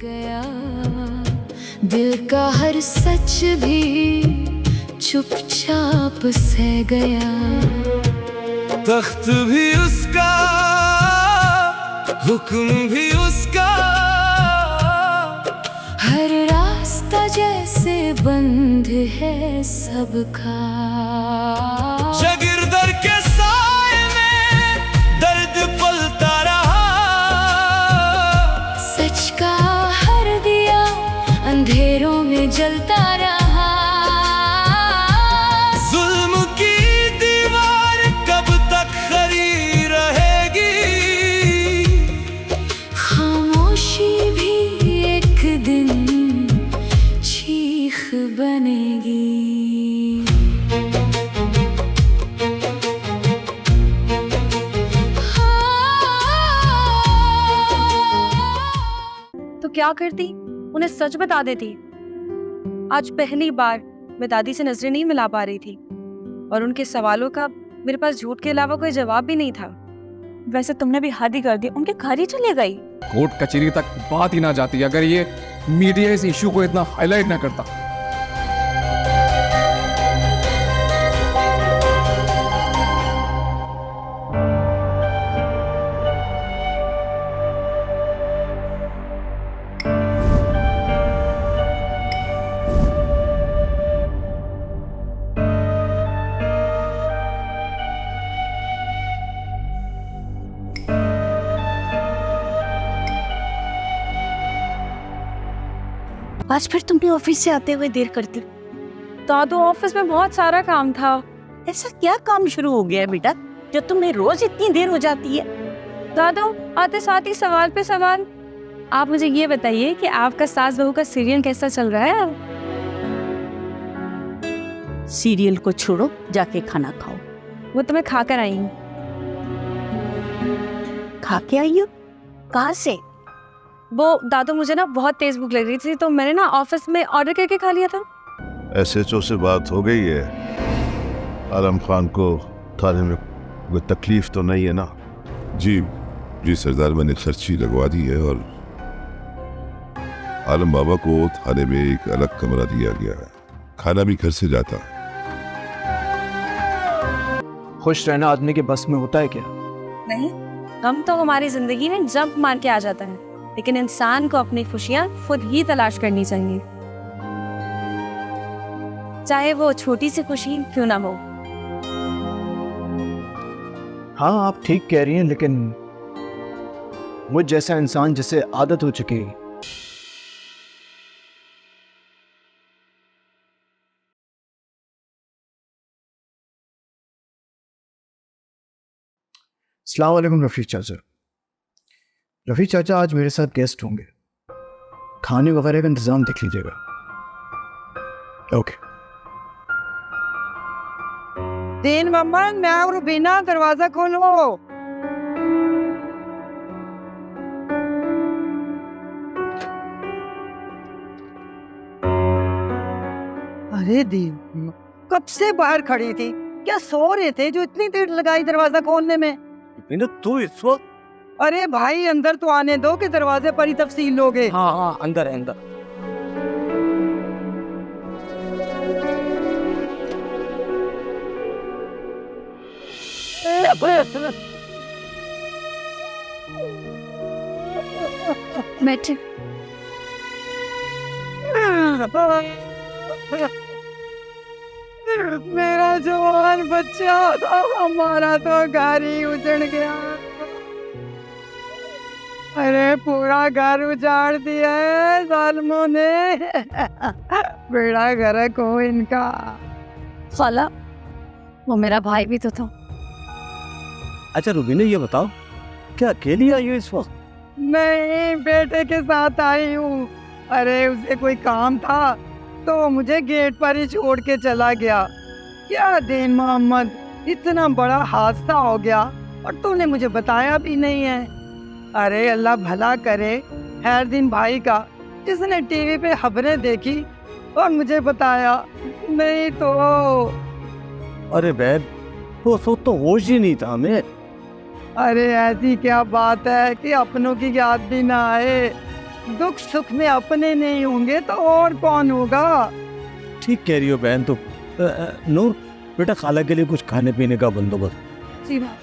गया, दिल का हर सच भी चुपचाप सह गया। तख्त भी उसका, हुक्म भी उसका, हर रास्ता जैसे बंद है सबका। शगिर्दर के साए में दर्द पलता रहा, सच का हर दिया अंधेरों में जलता रहा। जुल्म की दीवार कब तक खड़ी रहेगी, खामोशी भी एक दिन चीख बनेगी। तो क्या करती, उन्हें सच बता देती। आज पहली बार मैं दादी से नजरें नहीं मिला पा रही थी और उनके सवालों का मेरे पास झूठ के अलावा कोई जवाब भी नहीं था। वैसे तुमने भी हद ही कर दी, उनके घर ही चले गई। कोर्ट कचहरी तक बात ही ना जाती अगर ये मीडिया इस इशू को इतना हाईलाइट ना करता। आज फिर तुमने ऑफिस से आते हुए देर कर दी। दादू ऑफिस में बहुत सारा काम था। ऐसा क्या काम शुरू हो गया है बेटा जो तुम्हें रोज इतनी देर हो जाती है? दादू आते साथ ही सवाल पे सवाल। आप मुझे ये बताइए कि आपका सास बहू का सीरियल कैसा चल रहा है? सीरियल को छोड़ो, जाके खाना खाओ। वो तो मैं खा कर आई हूँ। खा के आई हो? कहाँ से? वो दादू मुझे ना बहुत तेज भूख लग रही थी तो मैंने ना ऑफिस में ऑर्डर करके खा लिया था। एसएचओ से बात हो गई है? आलम खान को थाने में कोई तकलीफ तो नहीं है ना? जी सरदार, मैंने खर्ची लगवा दी है और आलम बाबा को थाने में एक अलग कमरा दिया गया है। खाना भी घर से जाता है। खुश रहना आदमी के बस में होता है क्या? नहीं, गम तो हमारी जिंदगी में जंप मार के आ जाता है, लेकिन इंसान को अपनी खुशियां खुद ही तलाश करनी चाहिए, चाहे वो छोटी सी खुशी क्यों ना हो। हाँ, आप ठीक कह रही हैं, लेकिन मुझ जैसा इंसान जिसे आदत हो चुकी है। अस्सलाम वालेकुम रफ़ीक चाचा। रफ़ीक चाचा, आज मेरे साथ गेस्ट होंगे, खाने वगैरह का इंतज़ाम देख लीजिएगा। ओके। दीन मोहम्मद, मैं और रुबीना, दरवाजा खोलो। अरे दीन, कब से बाहर खड़ी थी, क्या सो रहे थे जो इतनी देर लगाई दरवाजा खोलने में? तू इस वक्त? अरे भाई, अंदर तो आने दो कि दरवाजे पर ही तफसील लोगे। हाँ, अंदर है, अंदर। बैठे। मेरा जवान बच्चा था, हमारा तो घर ही उजड़ गया। अरे पूरा घर उजाड़ दिया है जालिमों ने। बेड़ा गर्क हो इनका। खाला, वो मेरा भाई भी तो था। अच्छा रुबीना, ये बताओ, क्या अकेली आई हो इस वक्त? नहीं, बेटे के साथ आई हूँ। अरे उसे कोई काम था तो वो मुझे गेट पर ही छोड़ के चला गया। क्या दीन मोहम्मद, इतना बड़ा हादसा हो गया और तूने मुझे बताया भी नहीं है। अरे अल्लाह भला करे हर दिन भाई का, जिसने टीवी पे खबरें देखी और मुझे बताया, नहीं तो। अरे बहन, वो तो होश ही नहीं था हमें। अरे ऐसी क्या बात है कि अपनों की याद भी ना आए। दुख सुख में अपने नहीं होंगे तो और कौन होगा। ठीक कह रही हो बहन। तो नूर बेटा, खाला के लिए कुछ खाने पीने का बंदोबस्त। जी बाप।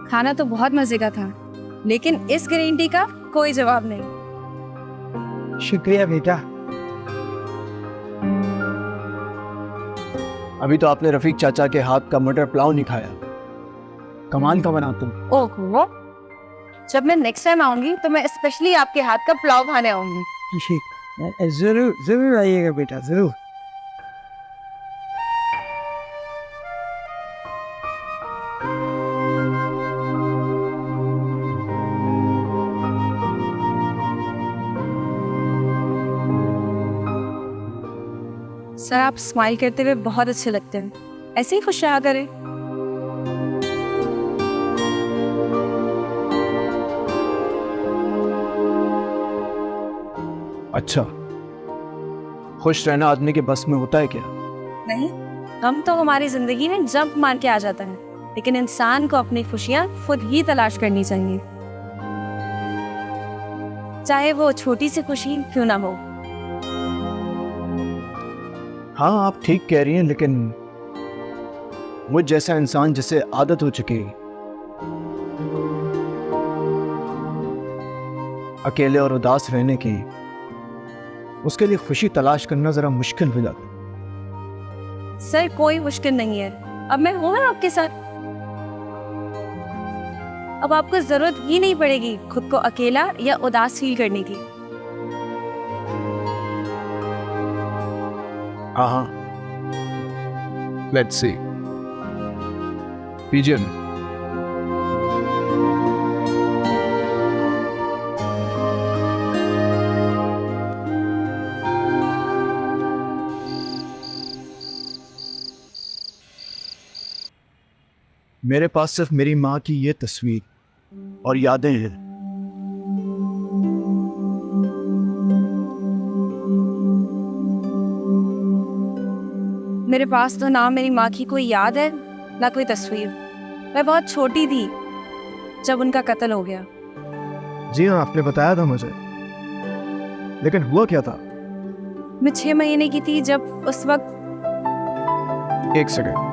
खाना तो बहुत मजे का था, लेकिन इस ग्रीन टी का कोई जवाब नहीं। शुक्रिया बेटा। अभी तो आपने रफीक चाचा के हाथ का मटर पुलाव नहीं खाया। कमाल का बना तुम। ओहो, जब मैं नेक्स्ट टाइम आऊंगी तो मैं स्पेशली आपके हाथ का पुलाव खाने आऊंगी। जरूर जरूर आइएगा बेटा, जरूर। सर, आप स्माइल करते हुए बहुत अच्छे लगते हैं, ऐसे ही खुश रहा करें। अच्छा, खुश रहना आदमी के बस में होता है क्या? नहीं, हम तो हमारी जिंदगी में जंप मार के आ जाता है, लेकिन इंसान को अपनी खुशियां खुद ही तलाश करनी चाहिए, चाहे वो छोटी सी खुशी क्यों ना हो। हाँ, आप ठीक कह रही हैं, लेकिन मुझ जैसा इंसान जिसे आदत हो चुकी अकेले और उदास रहने की, उसके लिए खुशी तलाश करना जरा मुश्किल हो जाता है। सर, कोई मुश्किल नहीं है, अब मैं हूं ना आपके साथ। अब आपको जरूरत ही नहीं पड़ेगी खुद को अकेला या उदास फील करने की। हाँ, लेट्स सी। पिजन। मेरे पास सिर्फ मेरी माँ की ये तस्वीर और यादें हैं। मेरे पास तो ना मेरी माँ की कोई याद है, ना कोई तस्वीर। मैं बहुत छोटी थी जब उनका कत्ल हो गया। जी हाँ, आपने बताया था मुझे, लेकिन हुआ क्या था? मैं 6 महीने की थी जब उस वक्त। एक सेकंड।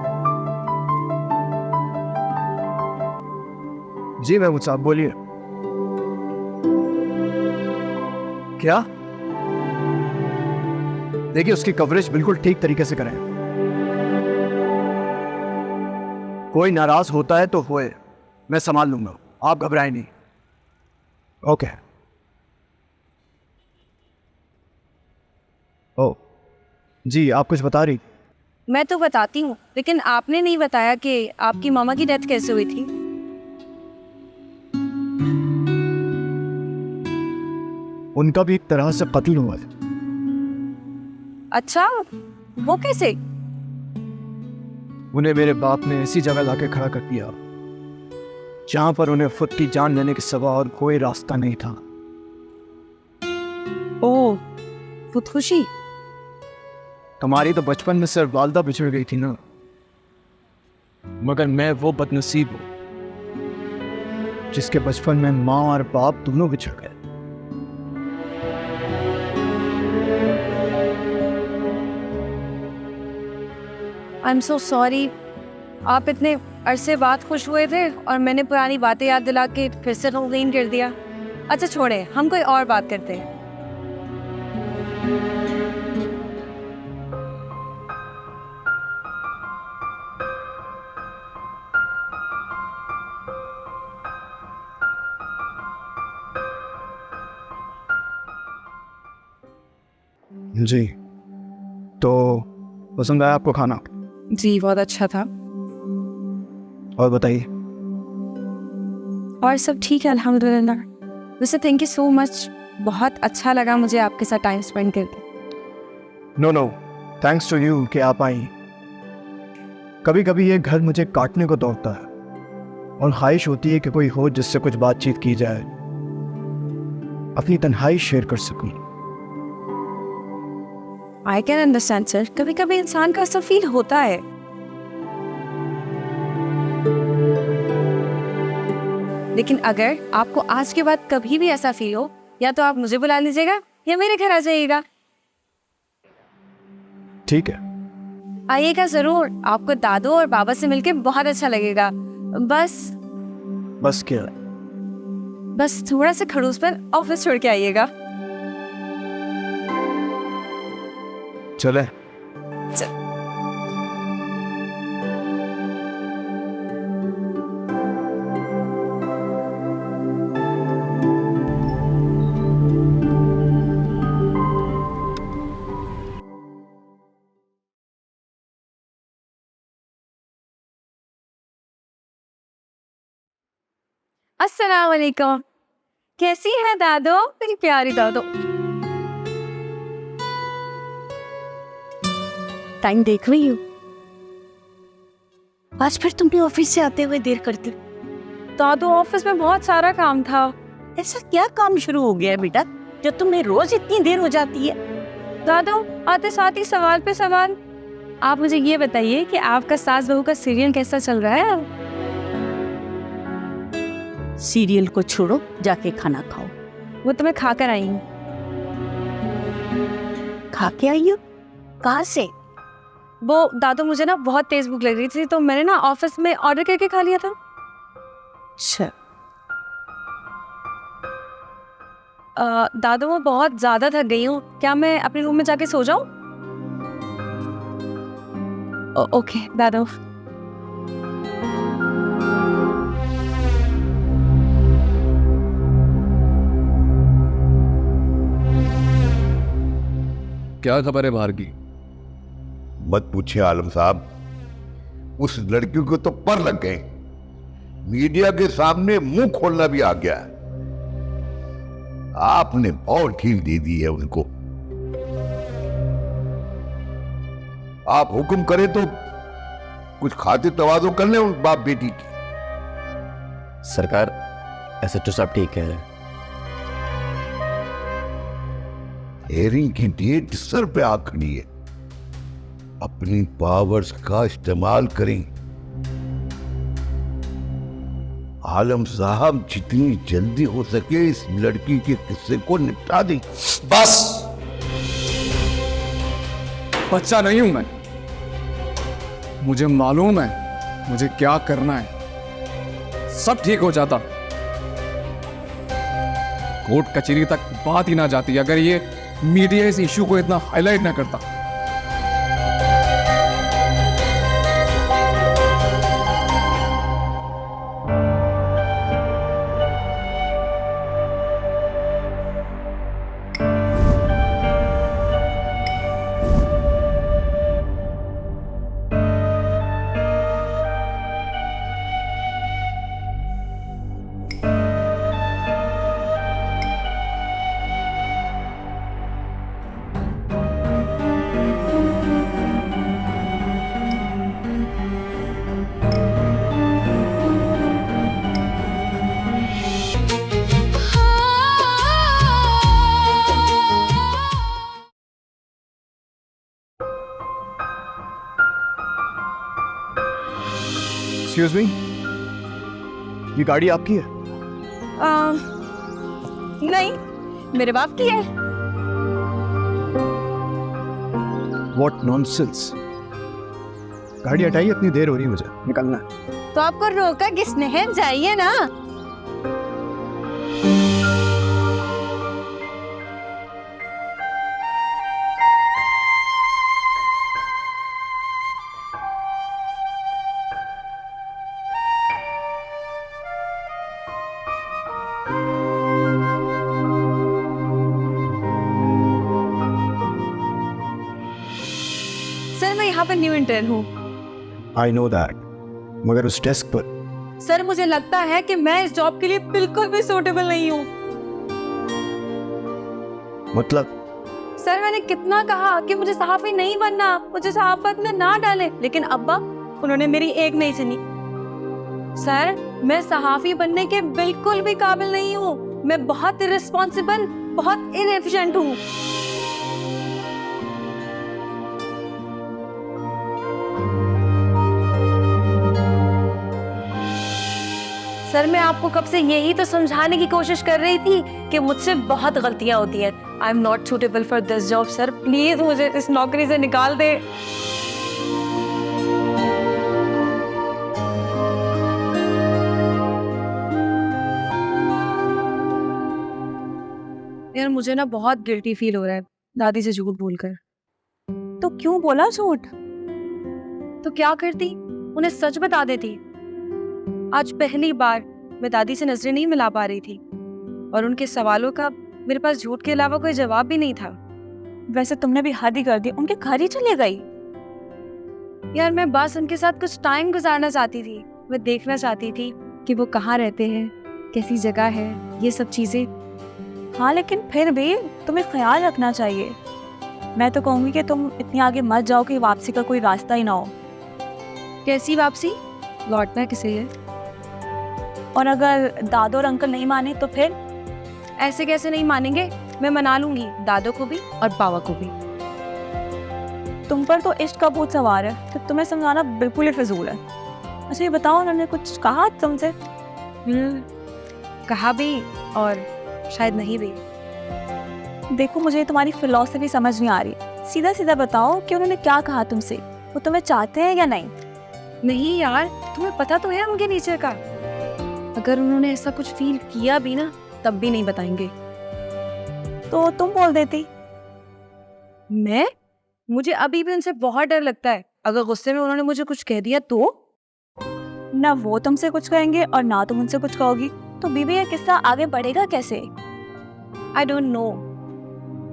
जी मैं मुझसे, आप बोलिए। क्या? देखिए, उसकी कवरेज बिल्कुल ठीक तरीके से करें। कोई नाराज होता है तो होए, मैं संभाल लूंगा, आप घबराएं नहीं। ओके। ओ जी, आप कुछ बता रही? मैं तो बताती हूँ, लेकिन आपने नहीं बताया कि आपकी मामा की डेथ कैसे हुई थी। उनका भी एक तरह से कत्ल हुआ था। अच्छा, वो कैसे? उन्हें मेरे बाप ने ऐसी जगह लाके खड़ा कर दिया जहां पर उन्हें खुद की जान लेने के सिवा और कोई रास्ता नहीं था। ओह, खुदकुशी। तुम्हारी तो बचपन में सिर्फ वालदा बिछड़ गई थी ना, मगर मैं वो बदनसीब हूं जिसके बचपन में माँ और बाप दोनों बिछड़ गए। I am so sorry. आप इतने अरसे बाद खुश हुए थे और मैंने पुरानी बातें याद दिला के फिर से गमगीन कर दिया। अच्छा छोड़े, हम कोई और बात करते हैं। जी, तो पसंद आया आपको खाना? जी, बहुत अच्छा था। और बताइए। और सब ठीक है, अल्हम्दुलिल्लाह। वैसे थैंक यू सो मच, बहुत अच्छा लगा मुझे आपके साथ टाइम स्पेंड करके। No no, thanks to you कि आप आई। कभी कभी ये घर मुझे काटने को दौड़ता है और ख्वाहिश होती है कि कोई हो जिससे कुछ बातचीत की जाए, अपनी तन्हाई शेयर कर सकूं। आई कैन अंडरस्टैंड सर, कभी कभी इंसान का ऐसा फील होता है। लेकिन अगर आपको आज के बाद कभी भी ऐसा फील हो, या तो आप मुझे बुला लीजिएगा या मेरे घर आ जाइएगा। ठीक है, आइएगा जरूर, आपको दादू और बाबा से मिलके बहुत अच्छा लगेगा। बस क्या? बस थोड़ा सा खड़ूस पर ऑफिस छोड़ के आइएगा। चले। अस्सलाम वालेकुम, कैसी है दादो, मेरी प्यारी दादो। टाइम देख रही हो? आज फिर तुमने ऑफिस से आते हुए देर कर दी। दादो ऑफिस में बहुत सारा काम था। ऐसा क्या काम शुरू हो गया है बेटा जो तुम्हें रोज इतनी देर हो जाती है? दादो आते साथ ही सवाल पे सवाल। आप मुझे ये बताइए कि आपका सास बहू का सीरियल कैसा चल रहा है? सीरियल को छोड़ो, जाके खाना खाओ। वो तो मैं खा कर आई हूँ। खा के आई हो? कहाँ से? वो दादू मुझे ना बहुत तेज भूख लग रही थी, तो मैंने ना ऑफिस में ऑर्डर करके खा लिया था। अच्छा। दादू मैं बहुत ज्यादा थक गई हूँ, क्या मैं अपने रूम में जाके सो जाऊँ? ओके दादू। क्या खबर है बाहर की? मत पूछिए आलम साहब, उस लड़की को तो पर लग गए। मीडिया के सामने मुंह खोलना भी आ गया। आपने बहुत ढील दे दी है उनको। आप हुक्म करें तो कुछ खातिर तवाज़ो कर लें उस बाप बेटी की। सरकार, ऐसे तो सब ठीक है। हेयरिंग की डेट सर पे आ खड़ी है। अपनी पावर्स का इस्तेमाल करें। आलम साहब जितनी जल्दी हो सके इस लड़की के किस्से को निपटा दें। बस, बच्चा नहीं हूं मैं। मुझे मालूम है मुझे क्या करना है। सब ठीक हो जाता, कोर्ट कचहरी तक बात ही ना जाती अगर ये मीडिया इस इशू को इतना हाईलाइट ना करता। एक्सक्यूज मी, ये गाड़ी आपकी है? नहीं, मेरे बाप की है। What nonsense! गाड़ी हटाइए, अपनी देर हो रही है, मुझे निकलना है। तो आपको रोका किसने है? जाइए ना। सर मैं यहाँ पर न्यू इंटर्न हूँ। I know that, मगर उस डेस्क पर सर मुझे लगता है कि मैं इस जॉब के लिए बिल्कुल भी सूटेबल नहीं हूँ। मतलब? सर मैंने कितना कहा कि मुझे सहाफी नहीं बनना, मुझे सहाफत में ना डाले, लेकिन अब्बा उन्होंने मेरी एक नहीं सुनी। सर, मैं सहाफी बनने के बिल्कुल भी काबिल नहीं हूँ। मैं बहुत इर्रिस्पॉन्सिबल, बहुत इनएफिशिएंट हूँ। सर, मैं आपको कब से यही तो समझाने की कोशिश कर रही थी कि मुझसे बहुत गलतियां होती हैं। I am not suitable for this job. Sir please मुझे इस नौकरी से निकाल दे। यार मुझे ना बहुत गिल्टी फील हो रहा है दादी से झूठ बोलकर। तो क्यों बोला झूठ? तो क्या करती, उन्हें सच बता देती। आज पहली बार मैं दादी से नजरें नहीं मिला पा रही थी और उनके सवालों का मेरे पास झूठ के अलावा कोई जवाब भी नहीं था। वैसे तुमने भी हद ही कर दी, उनके घर ही चले गई। यार मैं बस उनके साथ कुछ टाइम गुजारना चाहती थी। मैं देखना चाहती थी कि वो कहाँ रहते हैं, कैसी जगह है, ये सब चीजें। हाँ, लेकिन फिर भी तुम्हें ख्याल रखना चाहिए। मैं तो कहूँगी कि तुम इतनी आगे मत जाओ कि वापसी का कोई रास्ता ही ना हो। कैसी वापसी? लौटना किसे है? और अगर दादो और अंकल नहीं माने तो फिर? ऐसे कैसे नहीं मानेंगे? मैं मना लूंगी दादो को भी और पावा को भी। तुम पर तो इश्क का भूत सवार है, तो तुम्हें समझाना बिल्कुल ही फिजूल है। अच्छा ये बताओ, उन्होंने कुछ कहा तुमसे? कहा भी और शायद नहीं भी। देखो, मुझे तुम्हारी फिलॉसफी समझ नहीं आ रही। सीधा सीधा बताओ कि उन्होंने क्या कहा तुमसे। वो तुम्हें चाहते हैं या नहीं? नहीं यार, तुम्हें पता तो है उनके नीचे का। अगर उन्होंने ऐसा कुछ फील किया भी ना, तब भी नहीं बताएंगे। तो तुम बोल देती। मैं? मुझे अभी भी उनसे बहुत डर लगता है। अगर गुस्से में उन्होंने मुझे कुछ कह दिया तो? ना वो तुमसे कुछ कहेंगे और ना तुम उनसे कुछ कहोगी, तो बीबी ये किस्सा आगे बढ़ेगा कैसे? आई डोंट नो,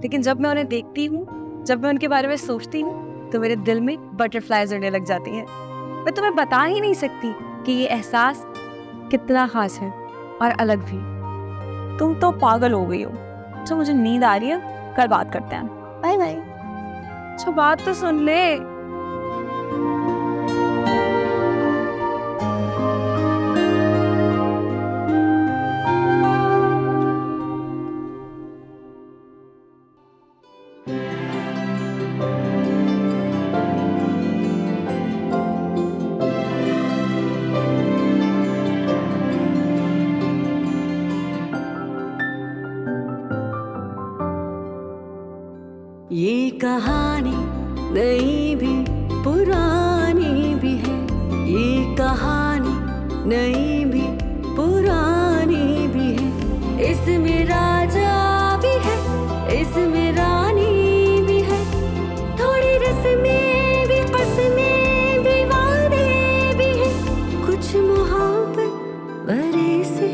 लेकिन जब मैं उन्हें देखती हूँ, जब मैं उनके बारे में सोचती हूँ, तो मेरे दिल में बटरफ्लाइज उड़ने लग जाती हैं। मैं तुम्हें बता ही नहीं सकती कि ये एहसास कितना खास है और अलग भी। तुम तो पागल हो गई हो। तो मुझे नींद आ रही है, कल बात करते हैं। Bye bye. अच्छा बात तो सुन ले। ये कहानी नई भी पुरानी भी है, ये कहानी नई भी पुरानी भी है। इसमें राजा भी है, इसमें रानी भी है, थोड़ी रस्में भी, रस्में भी, वादे भी है, कुछ मोहब्बत भरे से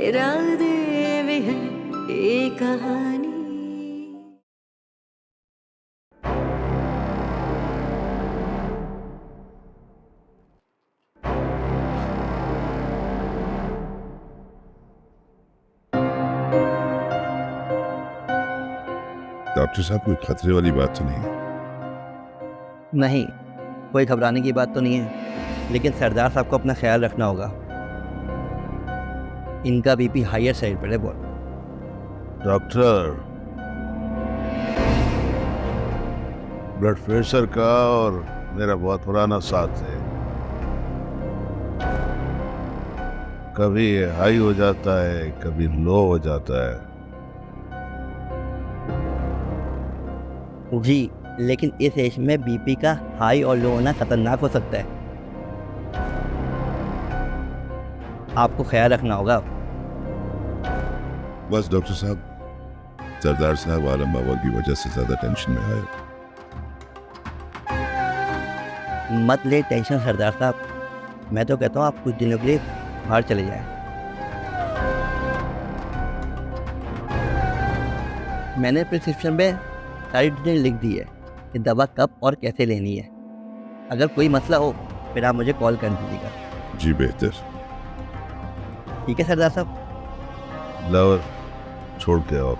इरादे भी है। ये कहानी डॉक्टर साहब कोई खतरे वाली बात तो नहीं है? नहीं, कोई घबराने की बात तो नहीं है, लेकिन सरदार साहब को अपना ख्याल रखना होगा। इनका बीपी हायर साइड पर है बहुत। डॉक्टर, ब्लड प्रेशर का और मेरा बहुत पुराना साथ है। कभी हाई हो जाता है, कभी लो हो जाता है। जी, लेकिन इस एज में बीपी का हाई और लो होना खतरनाक हो सकता है। आपको ख्याल रखना होगा। बस डॉक्टर साहब, सरदार साहब आलम बाबा की वजह से ज्यादा टेंशन में आए। मत ले टेंशन सरदार साहब, मैं तो कहता हूँ आप कुछ दिनों के लिए बाहर चले जाएं। मैंने प्रिस्क्रिप्शन में सारी डिटेल लिख दी है कि दवा कब और कैसे लेनी है। अगर कोई मसला हो फिर आप मुझे कॉल कर दीजिएगा। जी बेहतर। ठीक है सरदार साहब। लाओ, छोड़ के आओ।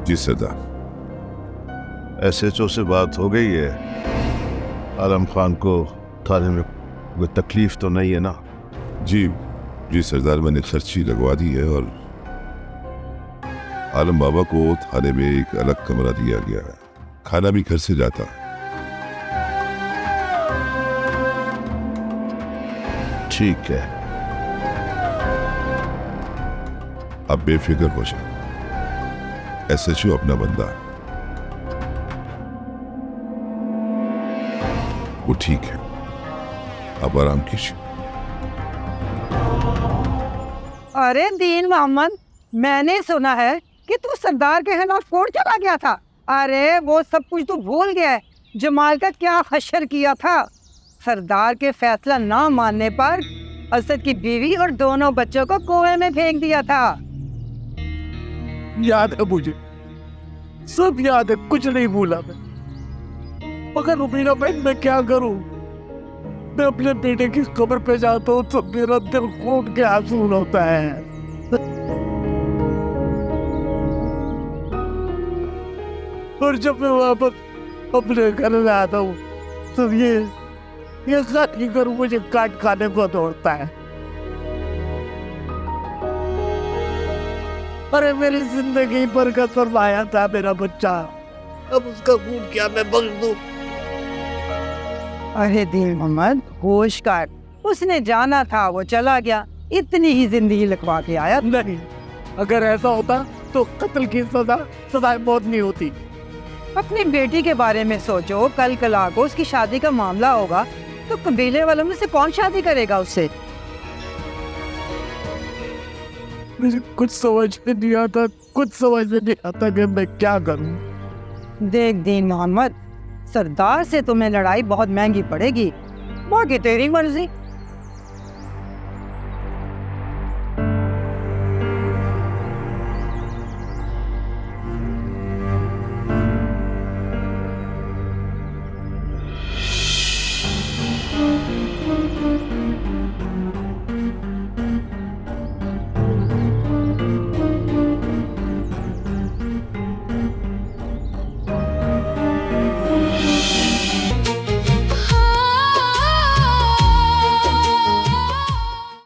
जी सरदार, SHO से बात हो गई है। आलम खान को थाने में कोई तकलीफ तो नहीं है ना? जी जी सरदार, मैंने खर्ची लगवा दी है और आलम बाबा को थाने में एक अलग कमरा दिया गया है। खाना भी घर से जाता है। ठीक है, आप बेफिक्र हो जाए, SHO अपना बंदा है, वो ठीक है, आप आराम कीजिए। अरे दीन मोहम्मद, मैंने सुना है कि तू सरदार के खिलाफ कोर्ट चला गया था। अरे वो सब कुछ तो भूल गया है। जमाल का क्या हशर किया था। सरदार के फैसला ना मानने पर असद की बीवी और दोनों बच्चों को कुएं में फेंक दिया था। याद है मुझे, सब याद है, कुछ नहीं भूला मैं। मगर रुबीना बहन, मैं क्या करूं? मैं अपने बेटे की कब्र पे जाता हूँ तो मेरा दिल घूट के आंसू होता है। और जब मैं वापस अपने घर में आता हूँ तो ये साथी कर मुझे काट खाने को दौड़ता है। अरे मेरी जिंदगी पर का सरमाया था मेरा बच्चा, अब उसका खून क्या मैं बख्श दूं? अरे दीन मोहम्मद, होश कर। उसने जाना था, वो चला गया, इतनी ही जिंदगी लिखवा के आया। नहीं, अगर ऐसा होता तो कत्ल की सजा मौत नहीं होती। अपनी बेटी के बारे में सोचो। कल कला को उसकी शादी का मामला होगा तो कबीले वालों में से कौन शादी करेगा उससे? मुझे कुछ समझ में नहीं आता, कुछ समझ में नहीं आता कि मैं क्या करूं। देख दीन मोहम्मद, सरदार से तुम्हें लड़ाई बहुत महंगी पड़ेगी, बाकी तेरी मर्जी।